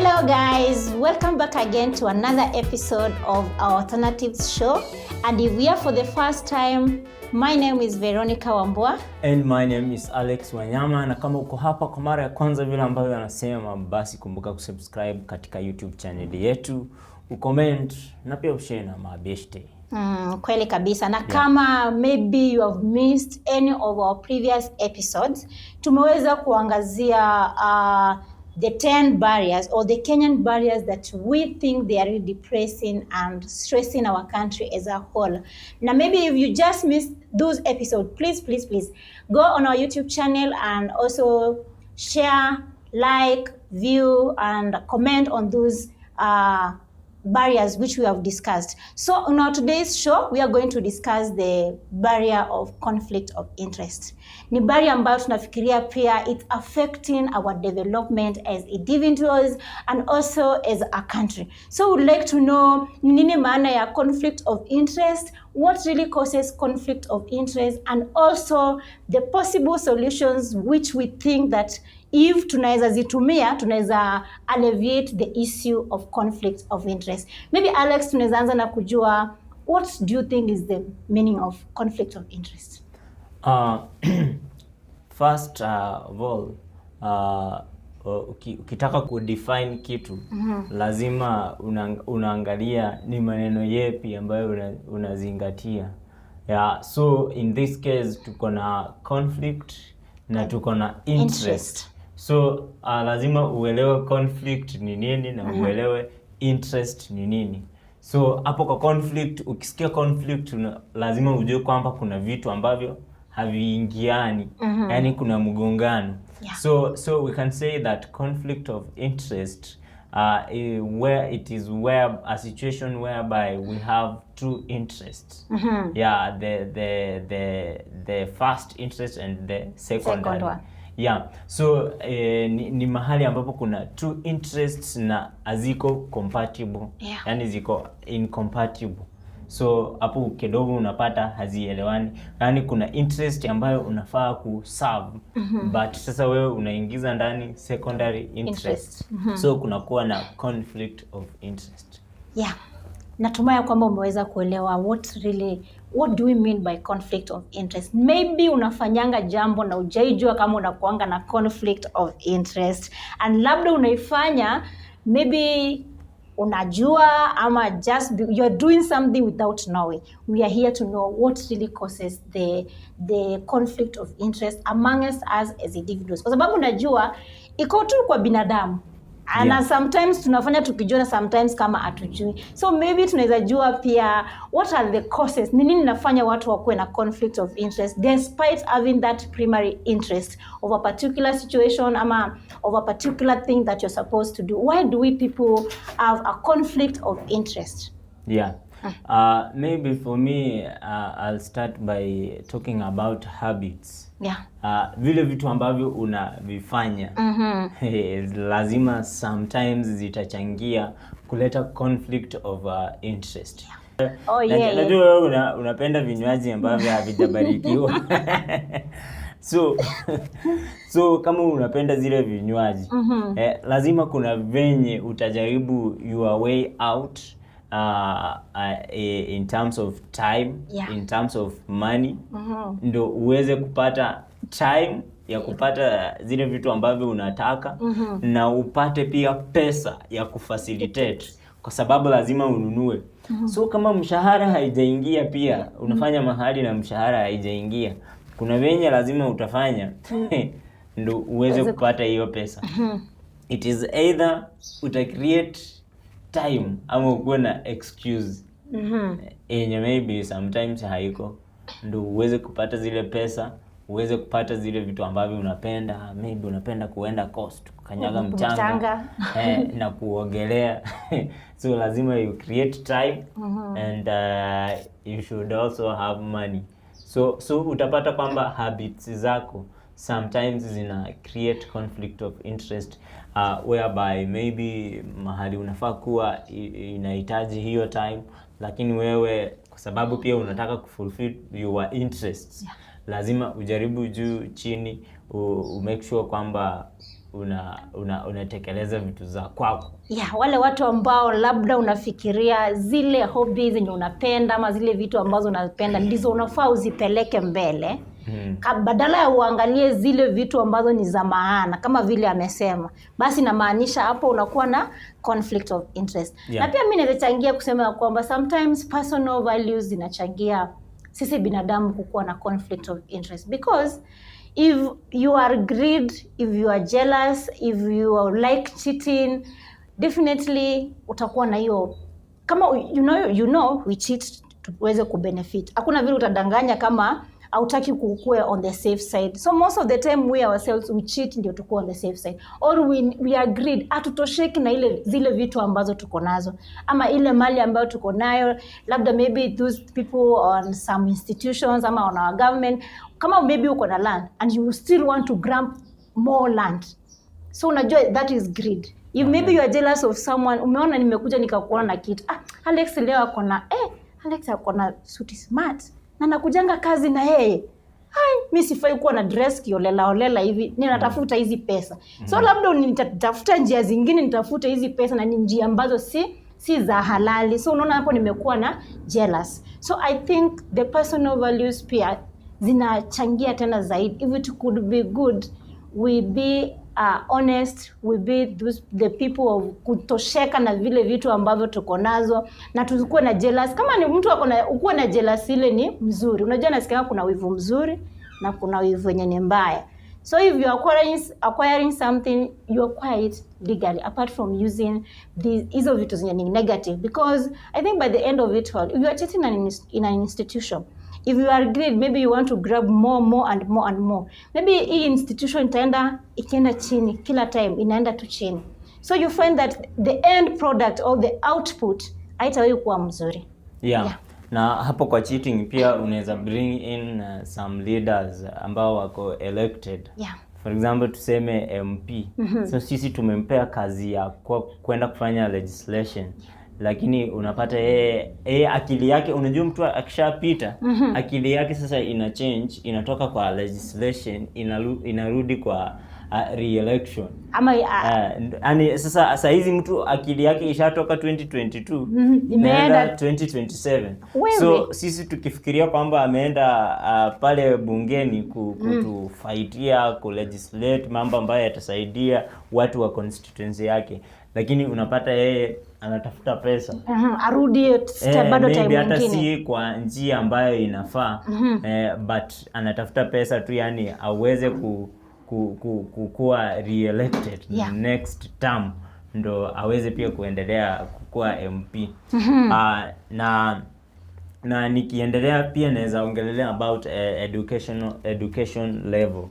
Hello guys, welcome back again to another episode of our Alternatives show. And if we are for the first time, my name is Veronica Wambua. And my name is Alex Wanyama. Na kama uko hapa kwa mara ya kwanza vile ambavyo anasema, basi kumbuka kusubscribe katika YouTube channel yetu, ucomment na pia ushare na mabeshte. Kweli kabisa. Na kama maybe you have missed any of our previous episodes, tumeweza kuangazia the 10 barriers or the Kenyan barriers that we think they are really depressing and stressing our country as a whole. Now maybe if you just missed those episodes, please go on our YouTube channel and also share, like, view and comment on those barriers which we have discussed. So on our today's show, we are going to discuss the barrier of conflict of interest. Ni barrier ambayo tunafikiria pia it's affecting our development as individuals and also as a country. So we'd like to know nini maana ya conflict of interest, what really causes conflict of interest, and also the possible solutions which we think that if tunaweza zitumia, tunaweza alleviate the issue of conflict of interest. Maybe Alex, tunaweza anza na kujua, what do you think is the meaning of conflict of interest? First of all, ukitaka kudefine kitu, lazima unaangalia ni maneno yepi ambayo unazingatia. So in this case tuko na conflict na tuko na interest. So lazima uelewe conflict ni nini na uelewe interest ni nini. So hapo kwa conflict, ukisikia conflict lazima ujue kwamba kuna vitu ambavyo haviingiani, yani kuna mgongano. So we can say that conflict of interest where it is where a situation whereby we have two interests. The first interest and the second one. So ni mahali ambapo kuna two interests na haziko compatible. Yani ziko incompatible. So hapo kidogo unapata hazielewani. Yani kuna interest ambayo unafaa kuserve, but sasa wewe unaingiza ndani secondary interest. So kunakuwa na conflict of interest. Natumai kwamba umeweza kuelewa what do we mean by conflict of interest. Maybe unafanyanga jambo na hujaijua kama unakuanga na conflict of interest, and labda unaifanya maybe unajua ama just you're doing something without knowing. We are here to know what really causes the conflict of interest amongst us as individuals, kwa sababu unajua iko tu kwa binadamu. And sometimes tunafanya tukijua, sometimes kama hatujui. So maybe tunaweza jua pia what are the causes, ni nini nafanya watu wakuwe na conflict of interest despite having that primary interest of a particular situation ama of a particular thing that you're supposed to do. Why do we people have a conflict of interest? Maybe for me, I'll start by talking about habits. Vile vitu ambavyo unavifanya lazima sometimes zitachangia kuleta conflict of interest. Najua unapenda vinywaji ambavyo havijabarikiwa. So kama unapenda zile vinywaji, lazima kuna venye utajaribu your way out in terms of time, in terms of money, ndo uweze kupata time ya kupata zile vitu ambavyo unataka, na upate pia pesa ya kufacilitate, kwa sababu lazima ununue. So kama mshahara haijaingia, pia unafanya mahali na mshahara haijaingia, kuna venye lazima utafanya ndo uweze kupata hiyo pesa. It is either utacreate time ama ukuwe na excuse yenye maybe sometimes haiko, ndo uweze kupata zile pesa, uweze kupata zile vitu ambavyo unapenda. Maybe unapenda kuenda coast, kukanyaga mchanga na kuogelea. So lazima you create time and you should also have money. So utapata kwamba habits zako sometimes zina create conflict of interest, whereby maybe mahali unafaa kuwa inahitaji hiyo time, lakini wewe kwa sababu pia unataka kufulfill your interests, lazima ujaribu juu chini, make sure kwamba unatekeleza vitu za kwako. Wale watu ambao labda unafikiria zile hobbies zenye unapenda ama zile vitu ambazo unapenda ndizo unafaa uzipeleke mbele. Badala ya uangalie zile vitu ambazo ni za maana kama vile amesema, basi namaanisha hapo unakuwa na conflict of interest. Na pia mimi naweza changia kusema kwamba sometimes personal values zinachangia sisi binadamu kukuwa na conflict of interest, because if you are greed, if you are jealous, if you are like cheating, definitely utakuwa na hiyo, kama you know we cheat tuweze kubenefit. Hakuna vile utadanganya kama hautaki kukua on the safe side. So most of the time we ourselves we cheat ndio tukua on the safe side, or we are greed, hatutosheki na zile vitu ambazo tuko nazo ama ile mali ambayo tuko nayo, labda maybe those people on some institutions ama on our government. Kama maybe uko na land and you still want to grab more land, so unajua that is greed. If maybe you are jealous of someone, umeona nimekuja nikakuona na kitu, Alex leo akona Alex akona suit smart na nakujanga kazi na yeye, mimi sifai kuwa na dress kiolela hivi, ninatafuta hizi pesa. So labda nitatafuta njia zingine, nitafuta hizi pesa na ni njia ambazo si za halali. So unaona hapo nimekuwa na jealous. So I think the personal values pia zinachangia tena zaidi. If it could be good, we be honest, we be the people of kutosheka na vile vitu ambavyo tuko nazo, na tusikuwe na jealous. Kama ni mtu ukuwe na jealous ile ni mzuri. Unajua nasikia kuna wivu mzuri na kuna wivu yenye ni mbaya. So if you are acquiring something, you acquire it legally, apart from using hizo vitu zenye ni negative. Because I think by the end of it all, if you are cheating in an institution, if you are greedy, maybe you want to grab more and more. Maybe hii institution ikienda chini, kila time inaenda tu chini. So you find that the end product or the output haitawahi kuwa mzuri. Na hapo kwa cheating pia unaweza bring in some leaders ambao wako elected. For example tuseme MP. So sisi tumempea kazi ya kwenda kufanya legislation. Lakini unapata yeye akili yake, unajua mtu akishapita akili yake sasa ina change, inatoka kwa legislation inarudi kwa re-election. Ama sasa hizi mtu akili yake ishatoka 2022 imeenda 2027. So sisi tukifikiria kwamba ameenda pale bungeni kutufaitia ku-legislate mambo ambayo yatasaidia watu wa constituency yake, lakini unapata yeye anatafuta pesa arudi bado time nyingine, hata si kwa njia ambayo inafaa. But anatafuta pesa tu, yani aweze kuwa re-elected next term, ndo aweze pia kuendelea kuwa MP. Na nikiendelea pia naweza ongelelea about education level.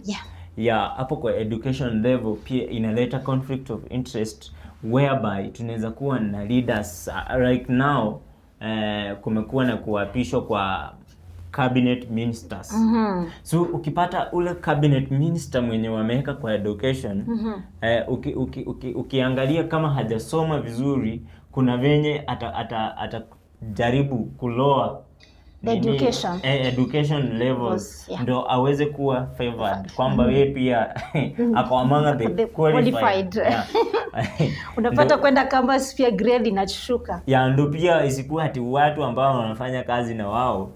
Hapo kwa education level pia inaleta conflict of interest, whereby tunaweza kuwa na leaders right now. Kumekuwa na kuapishwa kwa cabinet ministers. So ukipata ule cabinet minister mwenye wameweka kwa education, ukiangalia kama hajasoma vizuri, kuna venye atajaribu kuloa education levels, ndo aweze kuwa favored kwamba yeye pia ako among the qualified. Unapata kwenda campus pia grade inashuka. Ndo pia isikuwa ati watu ambao wanafanya kazi na wao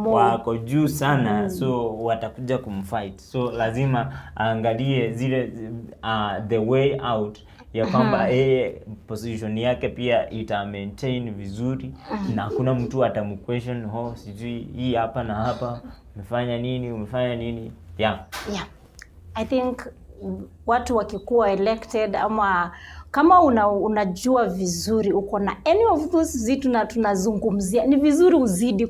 wako juu sana, so watakuja kumfight. So lazima aangalie zile the way out ya kwamba position yake pia ita maintain vizuri, na hakuna mtu atamquestion sijui hii hapa na hapa umefanya nini. I think watu wakikuwa elected, ama kama unajua vizuri uko na any of those zitu na tunazungumzia, ni vizuri uzidi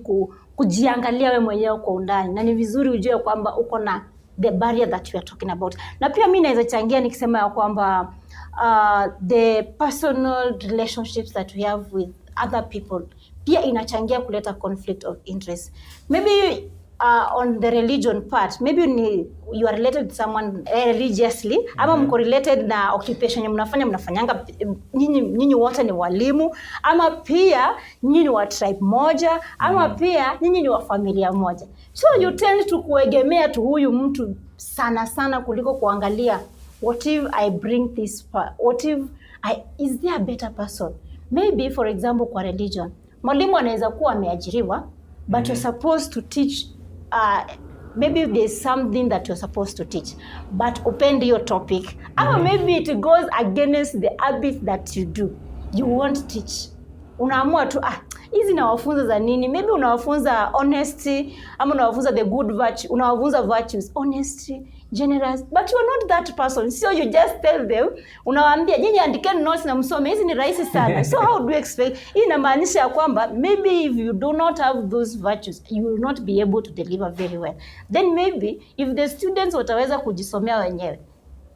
kujiangalia wewe mwenyewe kwa undani, na ni vizuri ujue kwamba uko na the barrier that you are talking about. Na pia mimi naweza changia nikisema ya kwamba the personal relationships that we have with other people pia inachangia kuleta conflict of interest. Maybe on the religion part, maybe you are related to someone religiously, ama mko related na occupation mnafanyanga, nyinyi wote ni walimu, ama pia nyinyi ni wa tribe moja, ama pia nyinyi ni wa familia moja. So you tend to kuegemea tu huyu mtu sana kuliko kuangalia what if I bring this what if is there a better person. Maybe for example kwa religion, mwalimu anaweza kuwa ameajiriwa, but you're supposed to teach, maybe there's something that you're supposed to teach, but upend your topic, ama maybe it goes against the habit that you do, you won't teach. Unaamua tu hizi nawafunza za nini? Maybe unawafunza honesty, ama unawafunza the good virtue, unawafunza virtues, honesty, generous, but you are not that person. So you just tell them, unawaambia nyinyi andikeni notes na msome, hizi ni rahisi sana. So how do you expect? Hii inamaanisha kwamba maybe if you do not have those virtues, you will not be able to deliver very well. Then maybe if the students wataweza kujisomea wenyewe,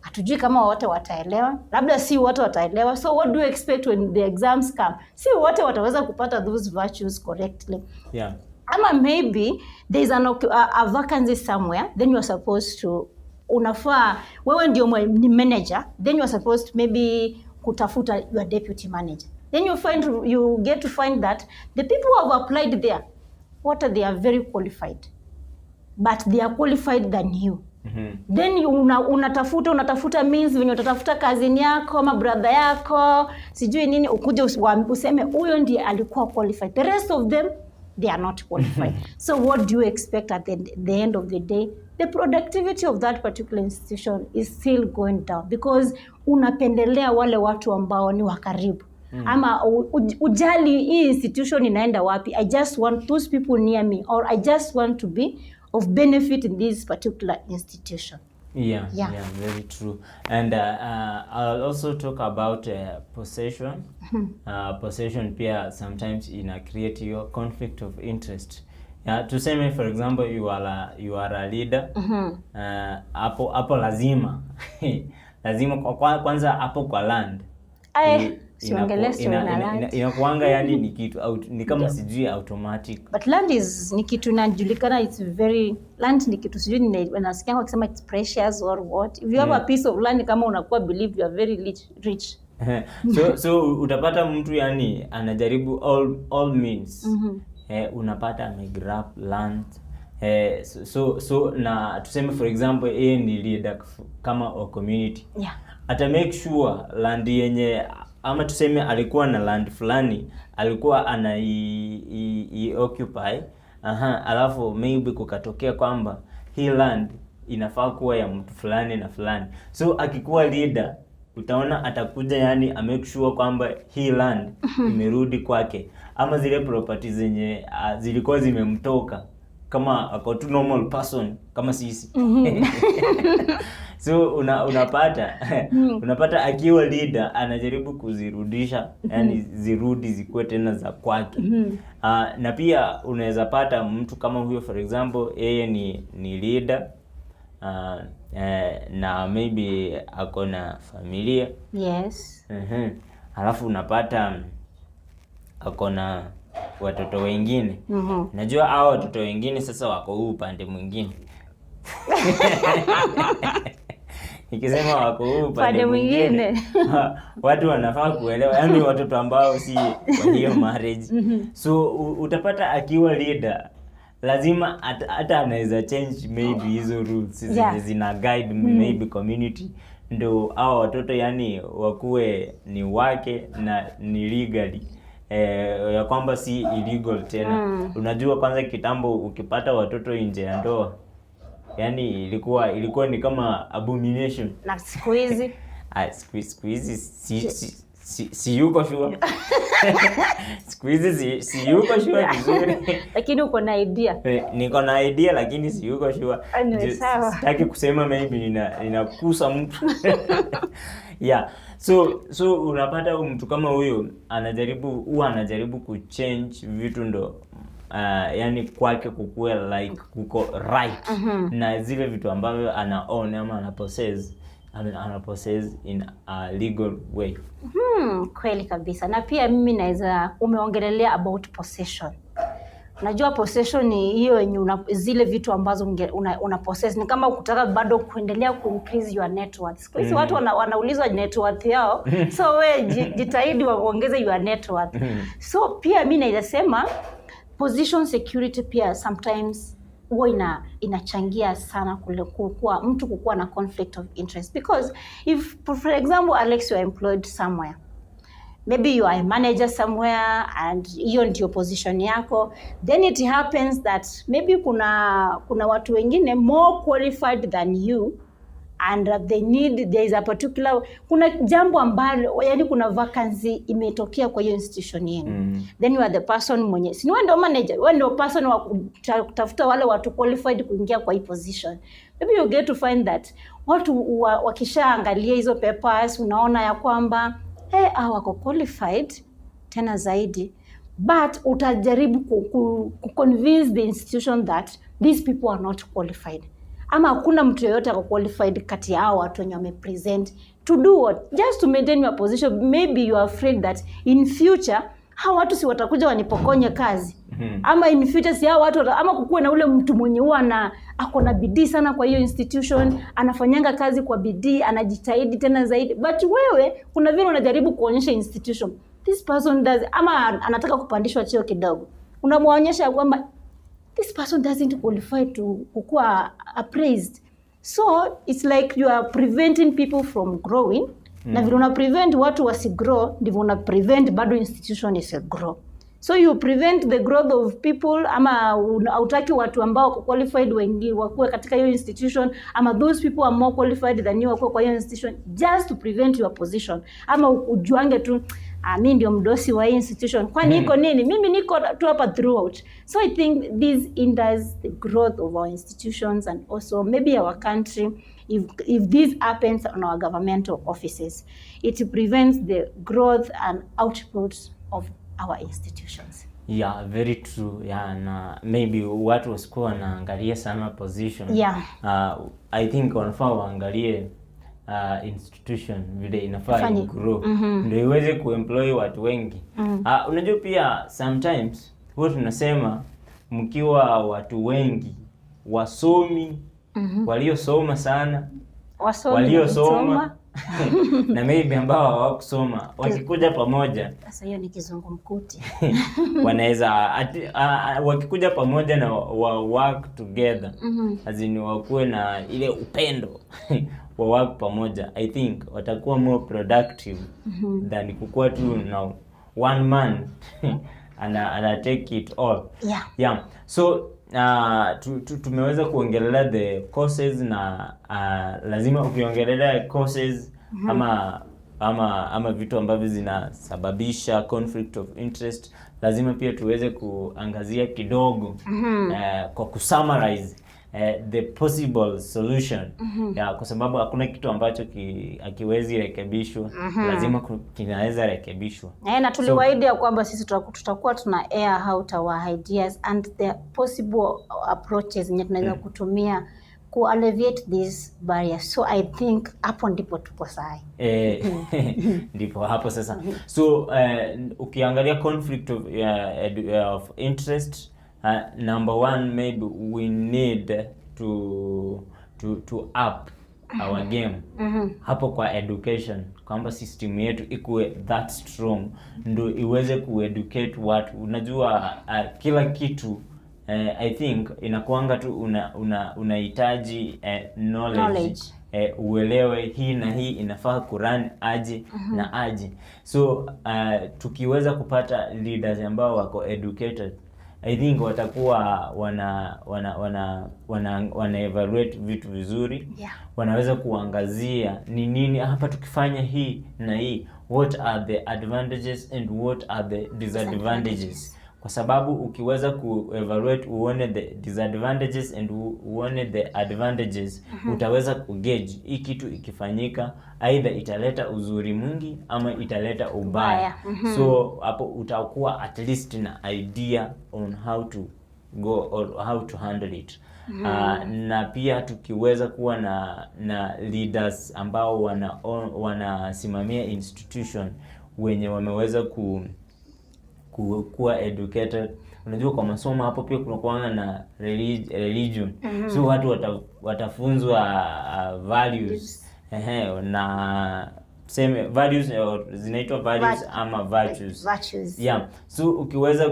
hatujui kama wote wataelewa, labda si wote wataelewa. So what do you expect when the exams come? Si wote wataweza kupata those virtues correctly. Yeah. Ama maybe there is a vacancy somewhere, then you are supposed to, unafaa wewe ndio ni manager, then you are supposed to maybe kutafuta your deputy manager. Then you get to find that the people who have applied there, they are very qualified, but they are qualified than you. Then unatafuta means venye utatafuta kazini yako ama brother yako sijui nini, ukuje useme huyo ndiye alikuwa qualified, the rest of them they are not qualified. So what do you expect at the end of the day? The productivity of that particular institution is still going down because unapendelea wale watu ambao ni wa karibu. Ama ujali hii institution inaenda wapi, I just want those people near me, or I just want to be of benefit in this particular institution. Yeah, very true. And I'll also talk about possession. Possession pia sometimes create your conflict of interest. Tuseme for example you are a leader. Hapo lazima kwanza hapo kwa land. Inakuanga yani ni kitu ni kama sijui automatic, but land is ni kitu inajulikana, it's very, land ni kitu sijui nasikia wakisema it's precious or what. If you have a piece of land, kama unakuwa believe you are very rich. So utapata mtu yani anajaribu all means. Unapata amegrab land. So na tuseme for example yeye ni leader kama o community. Ata make sure land yenye, ama tuseme alikuwa na land fulani alikuwa ana occupy, alafu maybe kukatokea kwamba hii land inafaa kuwa ya mtu fulani na fulani. So akikuwa leader utaona atakuja yani make sure kwamba hii land imerudi kwake, ama zile properties zenye zilikuwa zimemtoka, kama ako tu normal person kama sisi. So unapata akiwa leader anajaribu kuzirudisha, yani zirudi zikuwe tena za kwake. Na pia unaweza pata mtu kama huyo for example yeye ni leader, na maybe ako na familia. Yes. Alafu unapata ako na watoto wengine. Najua hao watoto wengine sasa wako huu upande mwingine. Nikisema wako huu upande mwingine, watu wanafaa kuelewa, yani watoto ambao si kwa hiyo marriage. So utapata akiwa leader lazima hata anaweza change maybe hizo rules zina guide maybe community, ndo hao watoto yani wakuwe ni wake na ni legally, ya kwamba si illegal tena. Unajua kwanza kitambo ukipata watoto nje ya ndoa yani ilikuwa ni kama abomination. Na siku hizi siku hizi si yuko sure. Siku hizi si yuko sure vizuri. Lakini uko na idea. Niko na idea lakini si yuko sure. Sitaki kusema maybe ninakusa mtu. So unapata mtu kama huyo anajaribu kuchange vitu ndo yani kwake kukue like kuko right. Na zile vitu ambavyo ana own ama ana possess in a legal way. Kweli kabisa. Na pia mimi naweza, umeongelelea about possession. Unajua possession ni hiyo yenye zile vitu ambazo una possess, ni kama ukitaka bado kuendelea increase your net worth. Kwa hiyo watu wanaulizwa net worth yao, so we jitahidi waongeze your net worth. So pia mimi nasema position security pia sometimes huwa inachangia sana kukua mtu kukua na conflict of interest, because if for example Alex, you are employed somewhere, maybe you are a manager somewhere and hiyo ndio position yako, then it happens that maybe kuna watu wengine more qualified than you and there is a particular, kuna jambo ambalo yani kuna vacancy imetokea kwa hiyo institution yenu, then you are the person mwenye, si wewe ndio manager, wewe ndio person wa kutafuta wale watu qualified kuingia kwa hii position. Maybe you get to find that watu wakishaangalia hizo papers, unaona ya kwamba wako qualified tena zaidi, but utajaribu convince the institution that these people are not qualified, ama hakuna mtu yeyote ako qualified kati ya hao watu wenye wamepresent to do what, just to maintain your position. Maybe you are afraid that in future hao watu si watakuja wanipokonye kazi, ama in future si hao watu, ama kukuwe na ule mtu mwenye huwa ako na bidii sana kwa hiyo institution, anafanyanga kazi kwa bidii, anajitahidi tena zaidi, but wewe kuna vile unajaribu kuonyesha institution this person does, ama anataka kupandishwa cheo kidogo, unamwonyesha kwamba this person doesn't qualify to kuwa appraised. So it's like you are preventing people from growing. Na vile una prevent watu wasigrow, ndivyo una prevent bado institution isigrow. So you prevent the growth of people, ama hautaki watu ambao wako qualified wengi wakuwe katika hiyo institution, ama those people are more qualified than you wakuwe kwa hiyo institution, just to prevent your position. Ama ujuange tu mimi ndio mdosi wa hii institution, kwani iko nini, mimi niko tu hapa throughout. So I think this hinders the growth of our institutions and also maybe our country. If this happens on our governmental offices, it prevents the growth and output of our institutions. Yeah, very true. Yeah, na maybe watu wasikuwa wanaangalia sana position. Yeah. I think wanafaa waangalie institution vile inafaa grow, ndio iweze kuemploy watu wengi. Unajua pia sometimes huwa tunasema mkiwa watu wengi wasomi, waliosoma sana, waliosoma na maybe ambao hawakusoma wakikuja pamoja, sasa hiyo ni kizungumkuti wanaweza wakikuja pamoja na work together, azini wakuwe na ile upendo wa work pamoja, I think watakuwa more productive than kukuwa tu na one man ana take it all. Yeah. So tumeweza kuongelea the courses na lazima ukiongelea courses ama vitu ambavyo zinasababisha conflict of interest, lazima pia tuweze kuangazia kidogo kwa kusummarize the possible solution. Kwa sababu hakuna kitu ambacho hakiwezi rekebishwa, lazima kinaweza rekebishwa. Na tuliwaahidi kwamba sisi tutakuwa tuna air out our ideas and the possible approaches yenye tunaweza kutumia ku alleviate these barriers. So I think hapo ndipo tupo sahi. Ndipo hapo sasa. So ukiangalia conflict of interest, number one, maybe we need to up our game hapo kwa education, kwamba system yetu ikuwe that strong ndio iweze kueducate watu. Unajua kila kitu I think inakuanga tu unahitaji knowledge. Uelewe hii na hii inafaa kurun aje na aje. So tukiweza kupata leaders ambao wako educated, I think watakuwa wana evaluate vitu vizuri. Wanaweza kuangazia ni nini hapa tukifanya hii na hii, what are the advantages and what are the disadvantages. Kwa sababu ukiweza ku-evaluate uone the disadvantages and uone the advantages, utaweza ku-gauge hii kitu ikifanyika either italeta uzuri mwingi ama italeta ubaya. So hapo utakuwa at least na idea on how to go or how to handle it. Na pia tukiweza kuwa na leaders ambao wanasimamia institution wenye wameweza kuwa educated, unajua kwa masomo hapo pia kuna kuanga na religion. So watu watafunzwa values na same values zinaitwa values ama virtues. Yeah. So ukiweza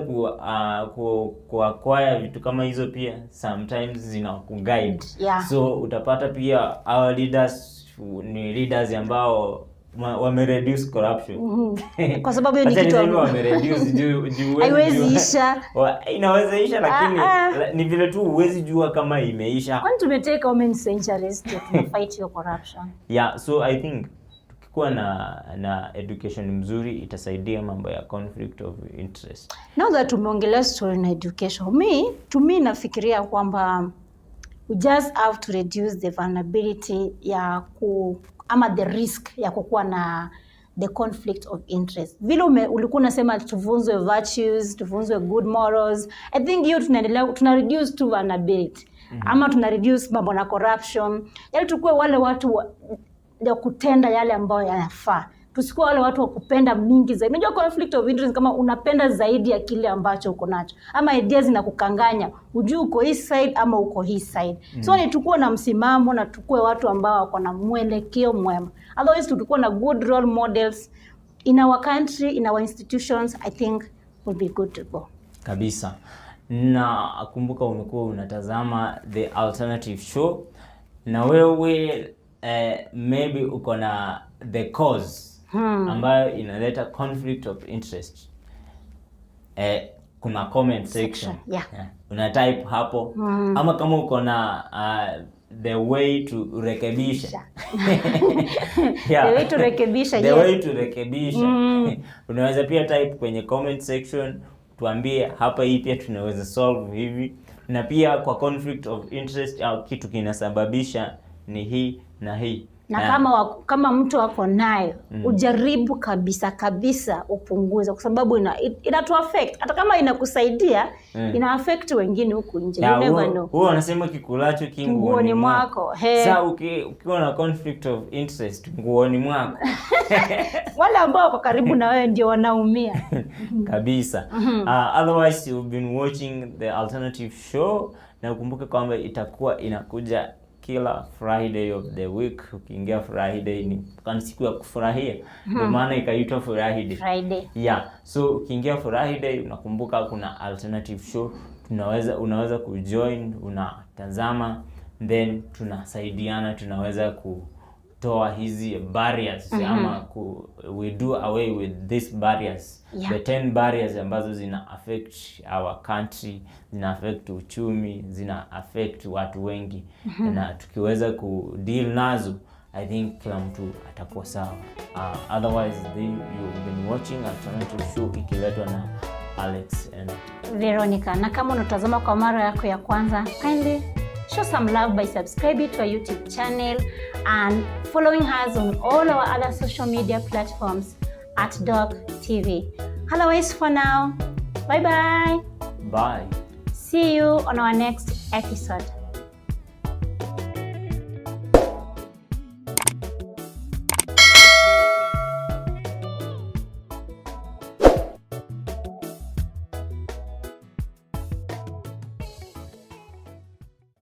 kuacquire vitu kama hizo pia sometimes zinakuguide. So utapata pia our leaders ni leaders ambao wamereduce corruption. Kwa sababu hiyo ni kitu wamereduce juu haiwezi isha. Inaweza isha lakini ni vile tu huwezi jua kama imeisha. Kwani tumetake how many centuries to fight your corruption? Yeah, so I think tukikuwa na education mzuri itasaidia mambo ya conflict of interest. Now that tumeongelea story na education, to me nafikiria kwamba we just have to reduce the vulnerability ya ama the risk ya kukuwa na the conflict of interest. Vile ulikuwa unasema tufunzwe virtues, tufunzwe good morals. I think hiyo tuna reduce to vulnerability. Ama tuna reduce mambo na corruption. Yaani tukue wale watu ya kutenda yale ambayo yanafaa. Tusikuwa wale watu wa kupenda mingi zaidi. Unajua conflict of interest kama unapenda zaidi ya kile ambacho uko nacho. Ama ideas zinakukanganya. Ujue uko hii side ama uko hii side. So ni tukue na msimamo na tukue watu ambao wako na mwelekeo mwema. Otherwise tukikuwa na good role models in our country, in our institutions, I think we'll be good to go. Kabisa. Na kumbuka umekuwa unatazama The Alternative Show. Na wewe maybe uko na the cause ambayo inaleta conflict of interest. Kuna comment section. Yeah. Una type hapo. Ama kama uko na the way to rekebisha. Yeah. The way to rekebisha. The way to rekebisha. Unaweza pia type kwenye comment section tuambie hapa hii pia tunaweza solve hivi. Na pia kwa conflict of interest au kitu kinasababisha ni hii na hii. Na kama mtu wako nayo ujaribu kabisa upunguze kwa sababu inatu affect. Hata kama inakusaidia ina affect wengine huku nje. You never know. Huo wanasema kikulacho kinguoni mwako. Sasa ukiwa na conflict of interest nguoni mwako. Wale ambao wako karibu na wewe ndio wanaumia. Kabisa. Otherwise you've been watching The Alternative Show na ukumbuke kwamba itakuwa inakuja kila Friday of the week. Ukiingia Friday ni siku ya kufurahia. Ndio maana ikaitwa Friday. Yeah. So ukiingia Friday unakumbuka kuna Alternative Show. Unaweza kujoin, unatazama, then tunasaidiana, tunaweza kutoa hizi barriers ama we do away with these barriers. The 10 barriers ambazo zina affect our country, zina affect uchumi, zina affect watu wengi. Na tukiweza ku deal nazo, I think kila mtu atakuwa sawa. Otherwise you've been watching Alternative Show ikiletwa na Alex and Veronica. Na kama unatazama kwa mara yako ya kwanza, kindly show some love by subscribing to our YouTube channel and following us on all our other social media platforms at Doc TV. Otherwise for now, bye. Bye. See you on our next episode.